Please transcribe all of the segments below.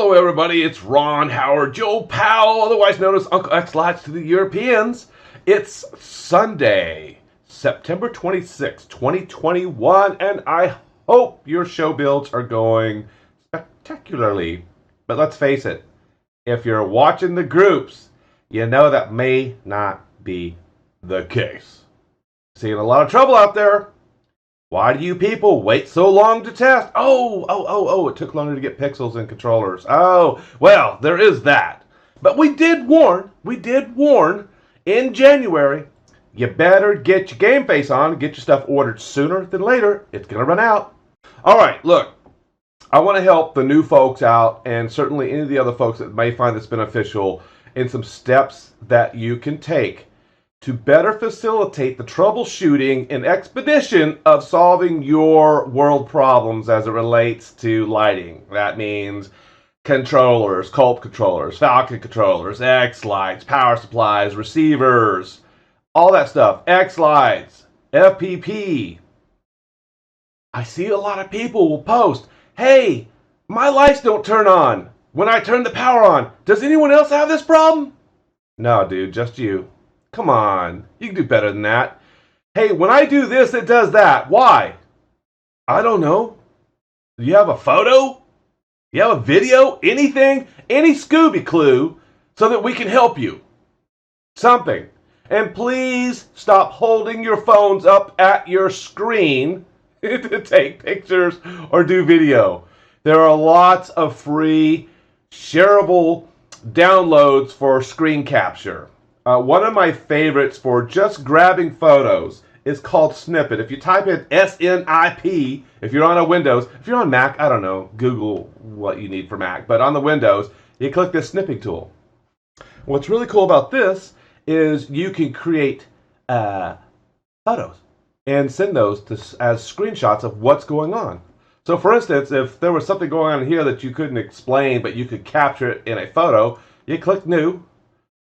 Hello everybody, it's Ron Howard, Joe Powell, otherwise known as Uncle xLights to the Europeans. It's Sunday, September 26, 2021, and I hope your show builds are going spectacularly. But let's face it, if you're watching the groups, you know that may not be the case. Seeing a lot of trouble out there. Why do you people wait so long to test? Oh, it took longer to get pixels and controllers. Oh, well, there is that. But we did warn in January, you better get your game face on and get your stuff ordered sooner than later. It's going to run out. All right, look, I want to help the new folks out and certainly any of the other folks that may find this beneficial in some steps that you can take to better facilitate the troubleshooting and expedition of solving your world problems as it relates to lighting. That means controllers, Culp controllers, Falcon controllers, xLights, power supplies, receivers, all that stuff. xLights, FPP. I see a lot of people will post, hey, my lights don't turn on when I turn the power on. Does anyone else have this problem? No, dude, just you. Come on, you can do better than that. Hey, when I do this, it does that. Why? I don't know. Do you have a photo? You have a video? Anything? Any Scooby clue so that we can help you? Something. And please stop holding your phones up at your screen to take pictures or do video. There are lots of free, shareable downloads for screen capture. One of my favorites for just grabbing photos is called Snippet. If you type in S-N-I-P, if you're on a Windows, if you're on Mac, I don't know, Google what you need for Mac, but on the Windows, you click this snipping tool. What's really cool about this is you can create photos and send those as screenshots of what's going on. So for instance, if there was something going on here that you couldn't explain, but you could capture it in a photo, you click New.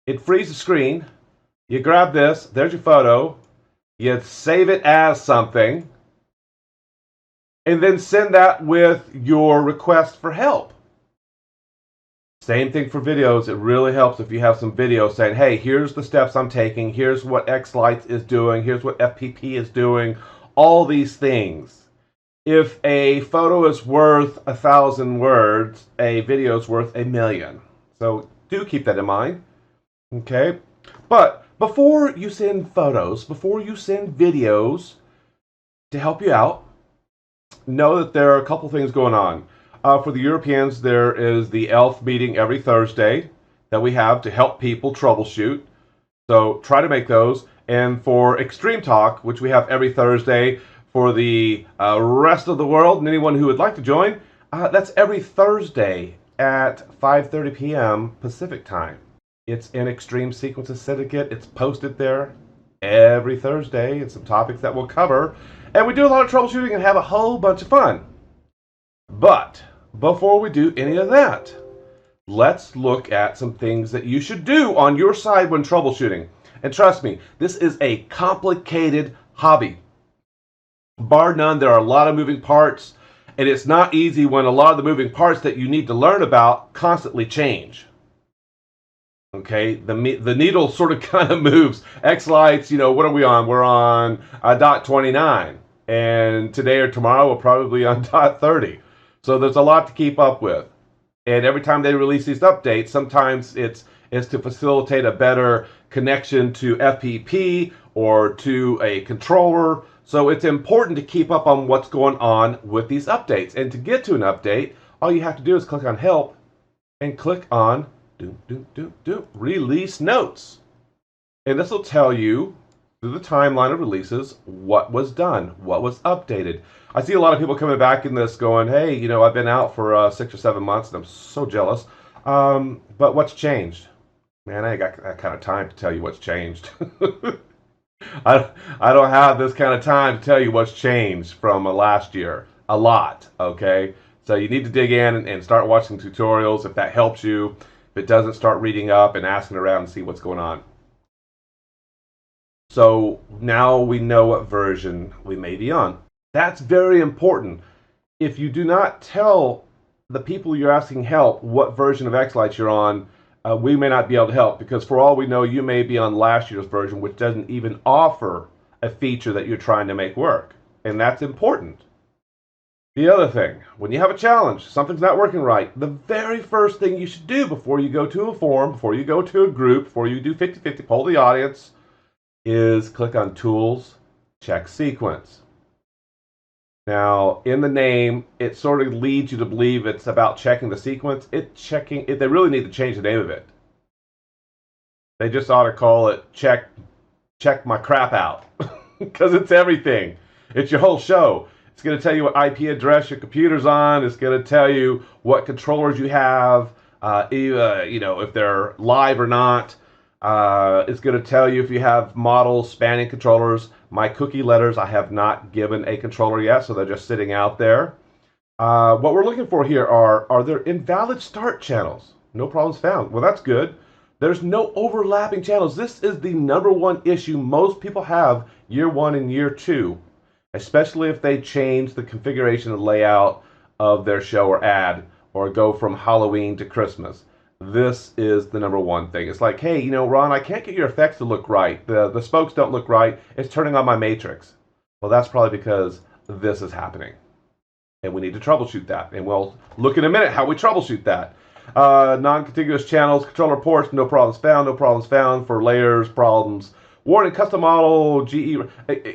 It frees the screen, you grab this, there's your photo, you save it as something, and then send that with your request for help. Same thing for videos. It really helps if you have some videos saying, hey, here's the steps I'm taking, here's what xLights is doing, here's what FPP is doing, all these things. If a photo is worth 1,000 words, a video is worth 1,000,000. So do keep that in mind. Okay, but before you send photos, before you send videos to help you out, know that there are a couple things going on. For the Europeans, there is the ELF meeting every Thursday that we have to help people troubleshoot. So try to make those. And for Extreme Talk, which we have every Thursday for the rest of the world and anyone who would like to join, that's every Thursday at 5:30 p.m. Pacific time. It's in Extreme Sequences Syndicate. It's posted there every Thursday. It's some topics that we'll cover. And we do a lot of troubleshooting and have a whole bunch of fun. But before we do any of that, let's look at some things that you should do on your side when troubleshooting. And trust me, this is a complicated hobby. Bar none, there are a lot of moving parts. And it's not easy when a lot of the moving parts that you need to learn about constantly change. Okay, the needle sort of kind of moves. xLights, you know, what are we on? We're on .29. And today or tomorrow we'll probably be on .30. So there's a lot to keep up with. And every time they release these updates, sometimes it's to facilitate a better connection to FPP or to a controller. So it's important to keep up on what's going on with these updates. And to get to an update, all you have to do is click on Help and click on Release Notes. And this will tell you through the timeline of releases what was done, what was updated. I see a lot of people coming back in this going, hey, you know, I've been out for 6 or 7 months and I'm so jealous. But what's changed? Man, I ain't got that kind of time to tell you what's changed. I don't have this kind of time to tell you what's changed from last year. A lot, okay? So you need to dig in and start watching tutorials if that helps you. If it doesn't, start reading up and asking around and see what's going on. So now we know what version we may be on. That's very important. If you do not tell the people you're asking help what version of xLights you're on, we may not be able to help because for all we know, you may be on last year's version, which doesn't even offer a feature that you're trying to make work. And that's important. The other thing, when you have a challenge, something's not working right, the very first thing you should do before you go to a forum, before you go to a group, before you do 50-50, poll the audience, is click on Tools, check Sequence. Now, in the name, it sort of leads you to believe it's about checking the sequence. They really need to change the name of it. They just ought to call it check my crap out because it's everything. It's your whole show. It's going to tell you what IP address your computer's on. It's going to tell you what controllers you have, if they're live or not. It's going to tell you if you have models spanning controllers. My cookie letters, I have not given a controller yet, so they're just sitting out there. What we're looking for here are there invalid start channels? No problems found. Well, that's good. There's no overlapping channels. This is the #1 issue most people have year 1 and year 2, especially if they change the configuration and layout of their show or ad or go from Halloween to Christmas. This is the #1 thing. It's like, hey, Ron, I can't get your effects to look right. The spokes don't look right. It's turning on my matrix. Well, that's probably because this is happening. And we need to troubleshoot that. And we'll look in a minute how we troubleshoot that. Non-contiguous channels, controller ports, no problems found. No problems found for layers, problems. Warning, custom model, GE.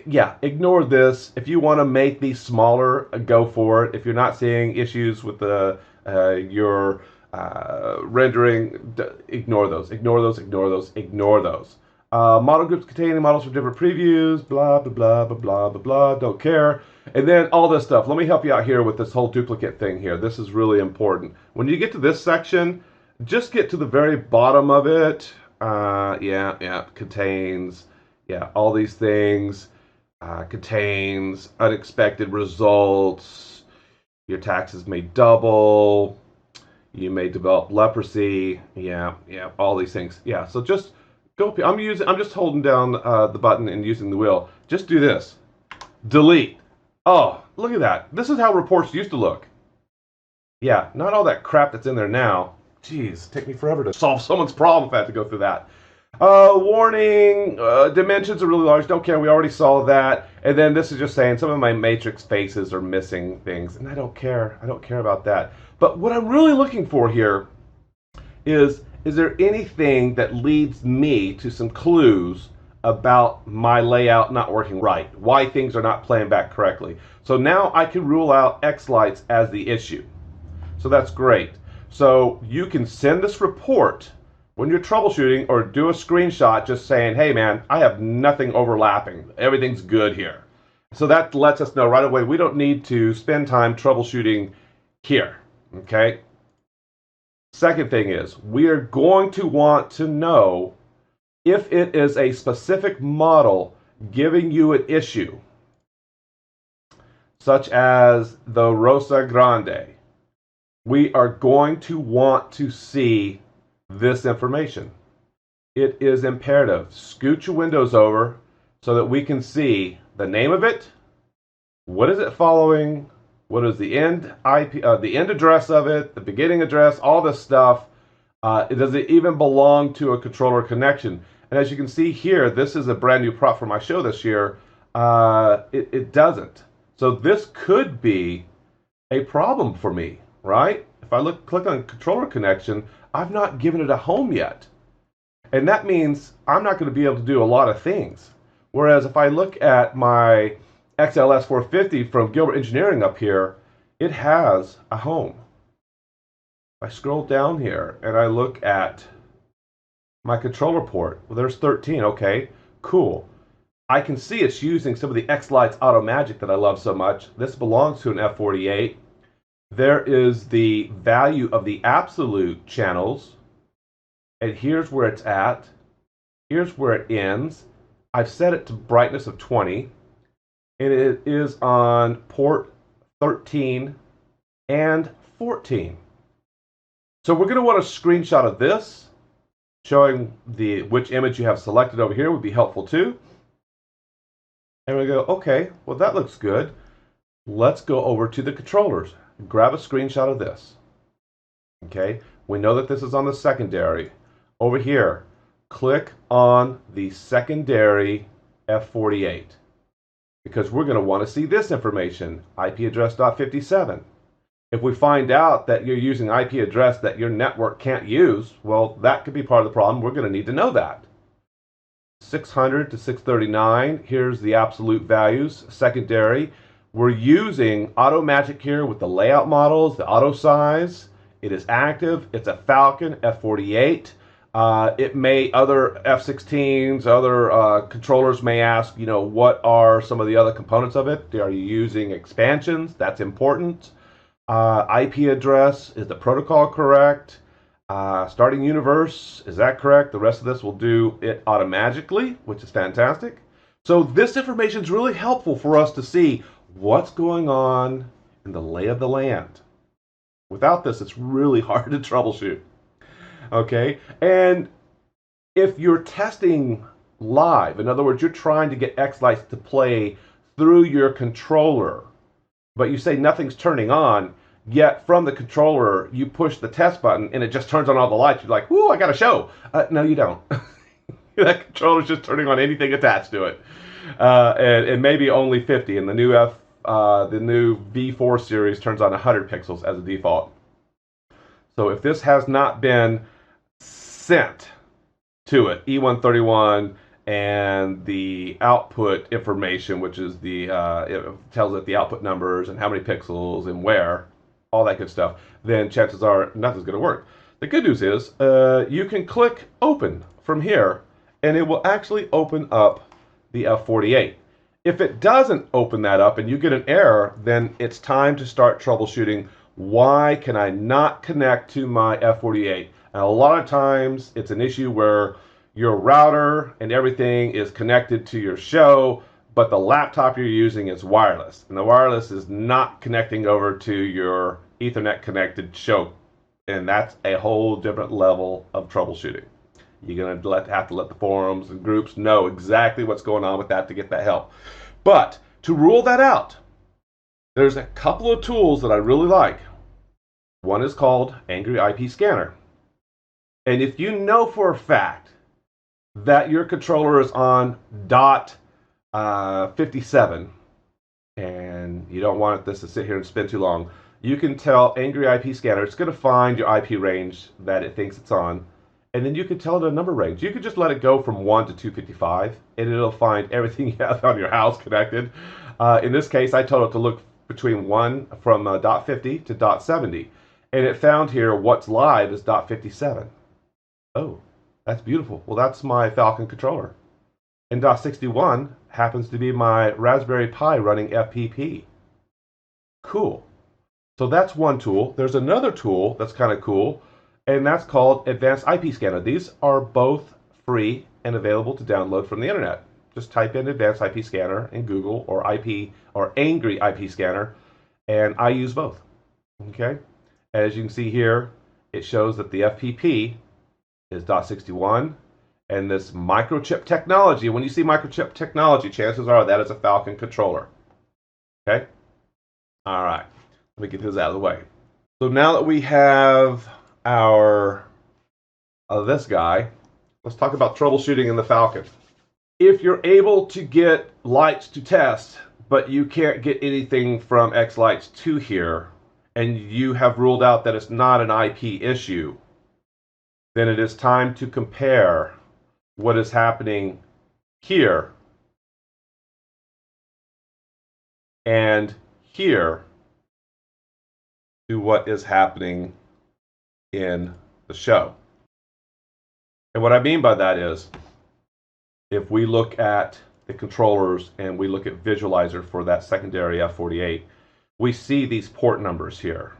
Yeah, ignore this. If you want to make these smaller, go for it. If you're not seeing issues with your rendering, ignore those. Model groups containing models from different previews, blah, blah, blah, blah, blah, blah, blah, don't care. And then all this stuff. Let me help you out here with this whole duplicate thing here. This is really important. When you get to this section, just get to the very bottom of it. Contains, all these things. Contains unexpected results. Your taxes may double. You may develop leprosy. All these things. So just go. I'm just holding down the button and using the wheel. Just do this. Delete. Oh, look at that. This is how reports used to look. Not all that crap that's in there now. Jeez, take me forever to solve someone's problem if I have to go through that. Warning, dimensions are really large. Don't care. We already saw that. And then this is just saying some of my matrix faces are missing things. And I don't care. I don't care about that. But what I'm really looking for here is there anything that leads me to some clues about my layout not working right? Why things are not playing back correctly? So now I can rule out xLights as the issue. So that's great. So you can send this report when you're troubleshooting or do a screenshot just saying, hey man, I have nothing overlapping. Everything's good here. So that lets us know right away we don't need to spend time troubleshooting here. Okay? Second thing is we are going to want to know if it is a specific model giving you an issue, such as the Rosa Grande. We are going to want to see this information. It is imperative. Scoot your windows over so that we can see the name of it, what is it following, what is the end IP, the end address of it, the beginning address, all this stuff. Does it even belong to a controller connection? And as you can see here, this is a brand new prop for my show this year. It doesn't. So this could be a problem for me, right? If I click on controller connection, I've not given it a home yet. And that means I'm not going to be able to do a lot of things. Whereas if I look at my XLS 450 from Gilbert Engineering up here, it has a home. I scroll down here and I look at my controller port. Well, there's 13. Okay, cool. I can see it's using some of the xLights Auto Magic that I love so much. This belongs to an F48. There is the value of the absolute channels. And here's where it's at. Here's where it ends. I've set it to brightness of 20. And it is on port 13 and 14. So we're going to want a screenshot of this, showing which image you have selected over here would be helpful too. And we go, okay, well that looks good. Let's go over to the controllers. Grab a screenshot of this. Okay, we know that this is on the secondary. Over here, click on the secondary F48 because we're going to want to see this information, IP address .57. If we find out that you're using IP address that your network can't use, well, that could be part of the problem. We're going to need to know that. 600 to 639, here's the absolute values, secondary. We're using Auto Magic here with the layout models, the auto size. It is active. It's a Falcon F48. It may, other F16s, other controllers may ask, what are some of the other components of it? Are you using expansions? That's important. IP address, is the protocol correct? Starting universe, is that correct? The rest of this will do it automatically, which is fantastic. So this information is really helpful for us to see what's going on in the lay of the land. Without this, it's really hard to troubleshoot. Okay, and if you're testing live, in other words, you're trying to get xLights to play through your controller, but you say nothing's turning on, yet from the controller you push the test button and it just turns on all the lights. You're like, "Ooh, I got a show." No, you don't. That controller's just turning on anything attached to it, and maybe only 50. And the new V4 series turns on 100 pixels as a default. So if this has not been sent to it, E131 and the output information, which is it tells it the output numbers and how many pixels and where, all that good stuff, then chances are nothing's going to work. The good news is you can click open from here and it will actually open up the F48. If it doesn't open that up and you get an error, then it's time to start troubleshooting. Why can I not connect to my F48? And a lot of times it's an issue where your router and everything is connected to your show, but the laptop you're using is wireless. And the wireless is not connecting over to your Ethernet connected show. And that's a whole different level of troubleshooting. You're going to have to let the forums and groups know exactly what's going on with that to get that help. But to rule that out, there's a couple of tools that I really like. One is called Angry IP Scanner. And if you know for a fact that your controller is on .57 and you don't want this to sit here and spin too long, you can tell Angry IP Scanner, it's going to find your IP range that it thinks it's on, and then you can tell it a number range. You can just let it go from 1 to 255 and it'll find everything you have on your house connected. In this case, I told it to look between from .50 to .70, and it found here what's live is .57. Oh, that's beautiful. Well, that's my Falcon controller. And .61 happens to be my Raspberry Pi running FPP. Cool. So that's one tool. There's another tool that's kind of cool, and that's called Advanced IP Scanner. These are both free and available to download from the internet. Just type in Advanced IP Scanner in Google or Angry IP Scanner, and I use both. Okay? As you can see here, it shows that the FPP is .61, and this microchip technology, when you see microchip technology, chances are that is a Falcon controller. Okay? All right. Let me get this out of the way. So now that we have our this guy, let's talk about troubleshooting in the Falcon. If you're able to get lights to test, but you can't get anything from xLights to here, and you have ruled out that it's not an IP issue, then it is time to compare what is happening here and here to what is happening in the show. And what I mean by that is, if we look at the controllers and we look at visualizer for that secondary F48, we see these port numbers here.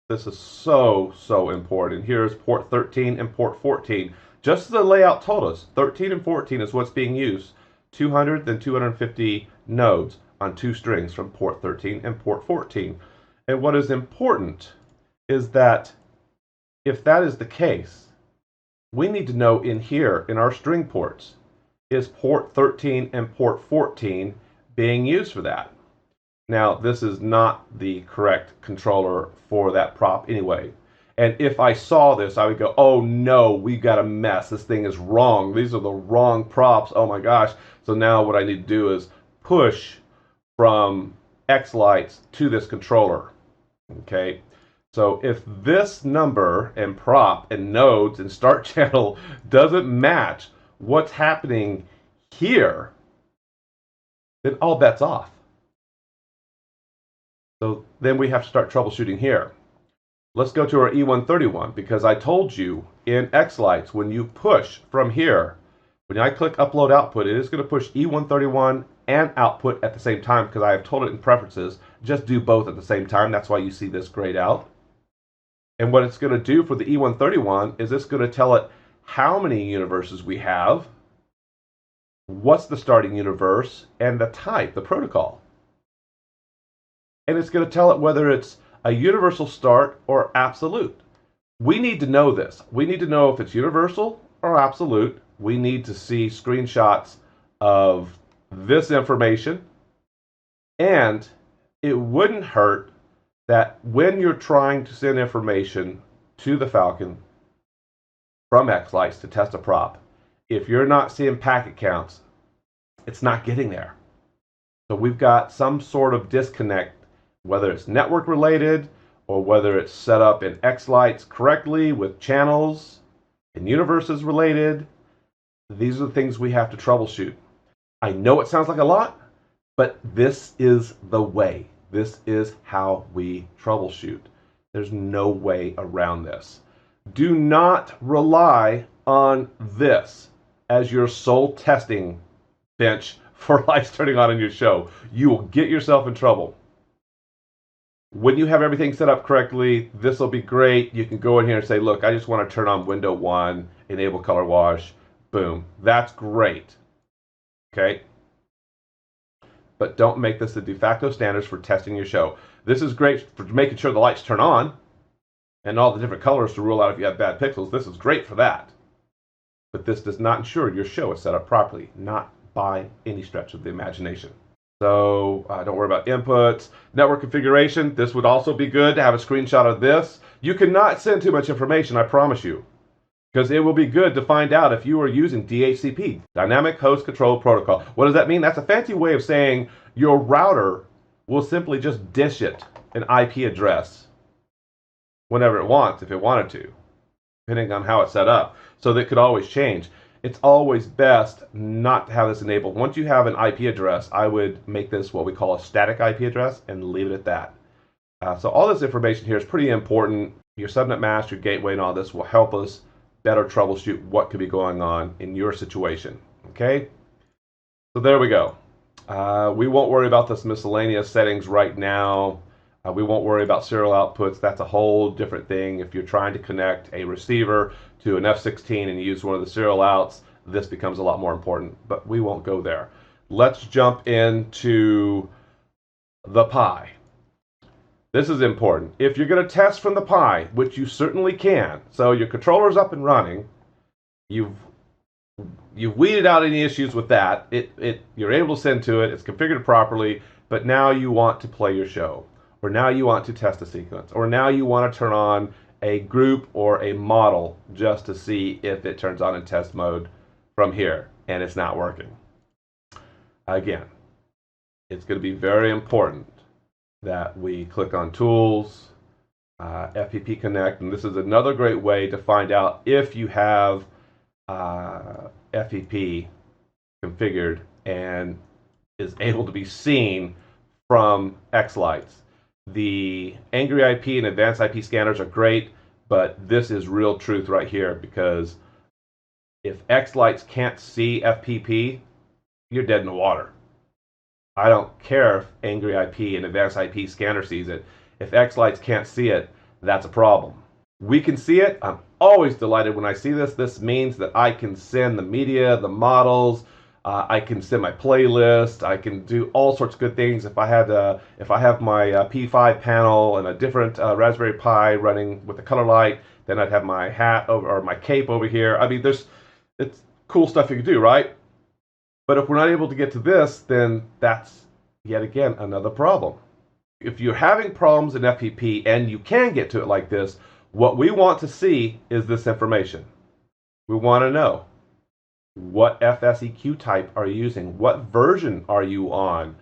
This is so important. Here's port 13 and port 14. Just as the layout told us, 13 and 14 is what's being used. 200 and 250 nodes on 2 strings from port 13 and port 14. And what is important is that if that is the case, we need to know in here, in our string ports, is port 13 and port 14 being used for that? Now, this is not the correct controller for that prop anyway. And if I saw this, I would go, oh no, we got a mess. This thing is wrong. These are the wrong props. Oh my gosh. So now what I need to do is push from xLights to this controller. Okay. So if this number and prop and nodes and start channel doesn't match what's happening here, then all bets off. So then we have to start troubleshooting here. Let's go to our E131, because I told you in xLights, when you push from here, when I click upload output, it is going to push E131 and output at the same time, because I have told it in preferences, just do both at the same time. That's why you see this grayed out. And what it's going to do for the E131 is it's going to tell it how many universes we have, what's the starting universe, and the type, the protocol. And it's going to tell it whether it's a universal start or absolute. We need to know this. We need to know if it's universal or absolute. We need to see screenshots of this information. And it wouldn't hurt that when you're trying to send information to the Falcon from xLights to test a prop, if you're not seeing packet counts, it's not getting there. So we've got some sort of disconnect, whether it's network related or whether it's set up in xLights correctly with channels and universes related. These are the things we have to troubleshoot. I know it sounds like a lot, but this is the way. This is how we troubleshoot. There's no way around this. Do not rely on this as your sole testing bench for lights turning on in your show. You will get yourself in trouble. When you have everything set up correctly, this will be great. You can go in here and say, look, I just want to turn on window 1, enable color wash. Boom. That's great. Okay? But don't make this the de facto standards for testing your show. This is great for making sure the lights turn on and all the different colors to rule out if you have bad pixels. This is great for that. But this does not ensure your show is set up properly, not by any stretch of the imagination. So don't worry about inputs. Network configuration, this would also be good to have a screenshot of this. You cannot send too much information, I promise you, because it will be good to find out if you are using DHCP, Dynamic Host Control Protocol. What does that mean? That's a fancy way of saying your router will simply just dish it an IP address whenever it wants, if it wanted to, depending on how it's set up. So that could always change. It's always best not to have this enabled. Once you have an IP address, I would make this what we call a static IP address and leave it at that. So all this information here is pretty important. Your subnet mask, your gateway, and all this will help us better troubleshoot what could be going on in your situation. Okay? So there we go. We won't worry about this miscellaneous settings right now. We won't worry about serial outputs. That's a whole different thing. If you're trying to connect a receiver to an F16 and use one of the serial outs, this becomes a lot more important, but we won't go there. Let's jump into the Pi. This is important. If you're going to test from the Pi, which you certainly can, so your controller's up and running, you've weeded out any issues with that, you're able to send to it, it's configured properly, but now you want to play your show. Or now you want to test a sequence, or now you want to turn on a group or a model just to see if it turns on in test mode from here, and it's not working. Again, it's going to be very important that we click on Tools, FPP Connect, and this is another great way to find out if you have FPP configured and is able to be seen from xLights. The Angry IP and Advanced IP scanners are great, but this is real truth right here, because if xLights can't see FPP, you're dead in the water. I don't care if Angry IP and Advanced IP scanner sees it. If xLights can't see it, that's a problem. We can see it. I'm always delighted when I see this. This means that I can send the media, the models, I can send my playlist. I can do all sorts of good things. If I have my P5 panel and a different Raspberry Pi running with a color light, then I'd have my hat over, or my cape over here. I mean, it's cool stuff you can do, right? But if we're not able to get to this, then that's yet again another problem. If you're having problems in FPP and you can get to it like this, What we want to see is this information. We want to know, what FSEQ type are you using? What version are you on?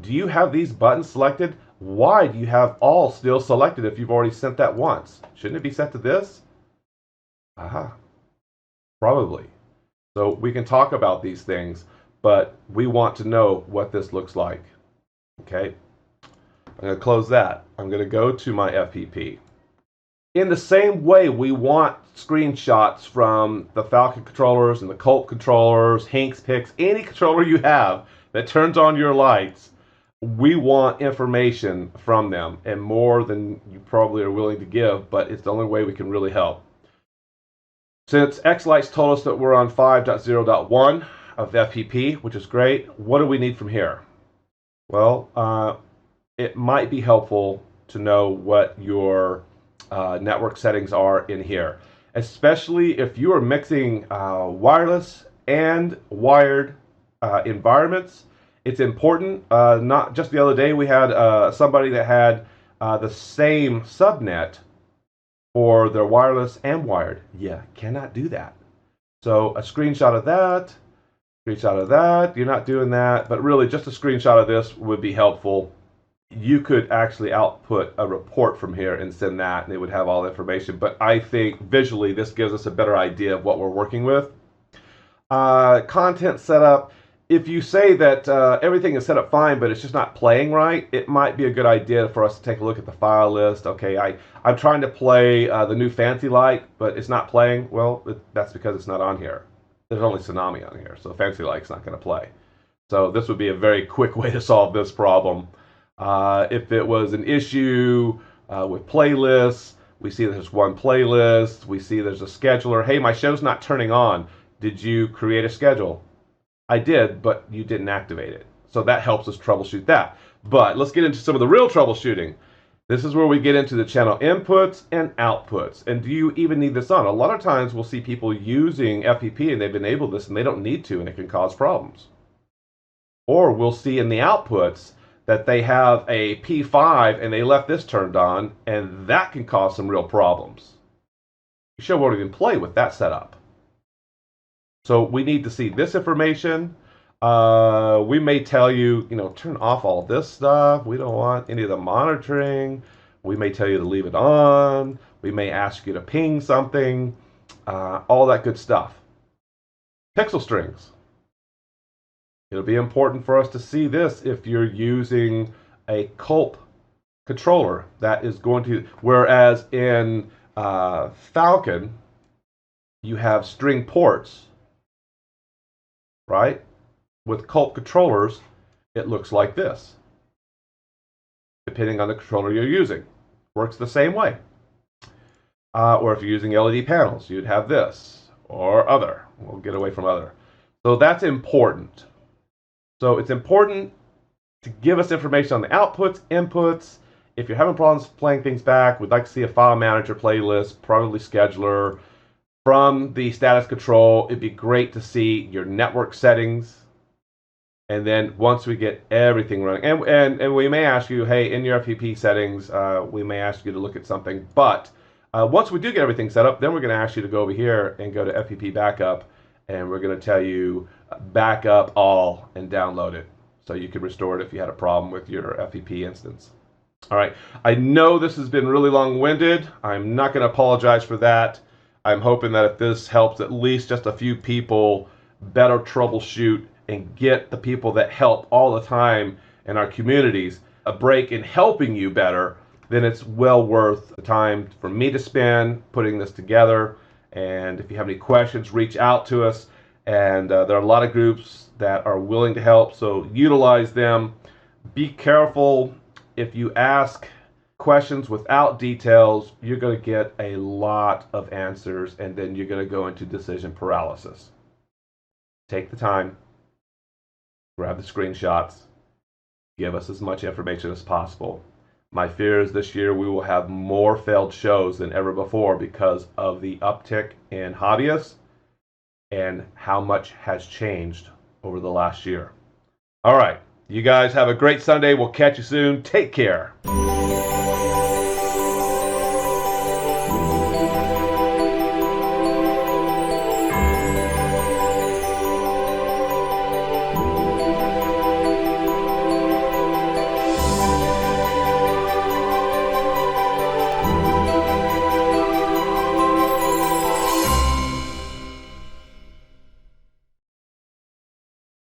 Do you have these buttons selected? Why do you have all still selected if you've already sent that once? Shouldn't it be set to this? Aha, probably. So we can talk about these things, but we want to know what this looks like. Okay, I'm going to close that. I'm going to go to my FPP. In the same way, we want screenshots from the Falcon controllers and the Colt controllers, Hinks picks, any controller you have that turns on your lights. We want information from them, and more than you probably are willing to give, but it's the only way we can really help. Since xLights told us that we're on 5.0.1 of FPP, which is great, what do we need from here? Well, it might be helpful to know what your network settings are in here, especially if you are mixing wireless and wired environments. It's important. Not just the other day we had somebody that had the same subnet for their wireless and wired. Yeah, cannot do that. So a screenshot of that, you're not doing that, but really just a screenshot of this would be helpful. You could actually output a report from here and send that, and it would have all the information. But I think visually this gives us a better idea of what we're working with. Content setup. If you say that everything is set up fine, but it's just not playing right, it might be a good idea for us to take a look at the file list. Okay, I'm trying to play the new Fancy Light, but it's not playing. Well, that's because it's not on here. There's only Tsunami on here, so Fancy Light's not going to play. So this would be a very quick way to solve this problem. If it was an issue with playlists, we see there's one playlist, we see there's a scheduler. Hey, my show's not turning on. Did you create a schedule? I did, but you didn't activate it. So that helps us troubleshoot that. But let's get into some of the real troubleshooting. This is where we get into the channel inputs and outputs. And do you even need this on? A lot of times we'll see people using FPP and they've enabled this and they don't need to, and it can cause problems. Or we'll see in the outputs that they have a P5 and they left this turned on, and that can cause some real problems. Your show won't even play with that setup. So we need to see this information. We may tell you, turn off all this stuff. We don't want any of the monitoring. We may tell you to leave it on. We may ask you to ping something. All that good stuff. Pixel strings. It'll be important for us to see this if you're using a Colt controller that is going to, whereas in Falcon, you have string ports, right? With Colt controllers, it looks like this, depending on the controller you're using. Works the same way. Or if you're using LED panels, you'd have this, or other. We'll get away from other. So that's important. So it's important to give us information on the outputs, inputs. If you're having problems playing things back, we'd like to see a file manager playlist, probably scheduler. From the status control, it'd be great to see your network settings. And then once we get everything running, and we may ask you, hey, in your FPP settings, we may ask you to look at something. But once we do get everything set up, then we're going to ask you to go over here and go to FPP Backup. And we're going to tell you back up all and download it so you can restore it if you had a problem with your FPP instance. All right, I know this has been really long-winded. I'm not going to apologize for that. I'm hoping that if this helps at least just a few people better troubleshoot and get the people that help all the time in our communities a break in helping you better, then it's well worth the time for me to spend putting this together. And if you have any questions, reach out to us. And there are a lot of groups that are willing to help, so utilize them. Be careful. If you ask questions without details, you're going to get a lot of answers, and then you're going to go into decision paralysis. Take the time, grab the screenshots, give us as much information as possible. My fear is this year we will have more failed shows than ever before because of the uptick in hobbyists and how much has changed over the last year. All right, you guys have a great Sunday. We'll catch you soon. Take care.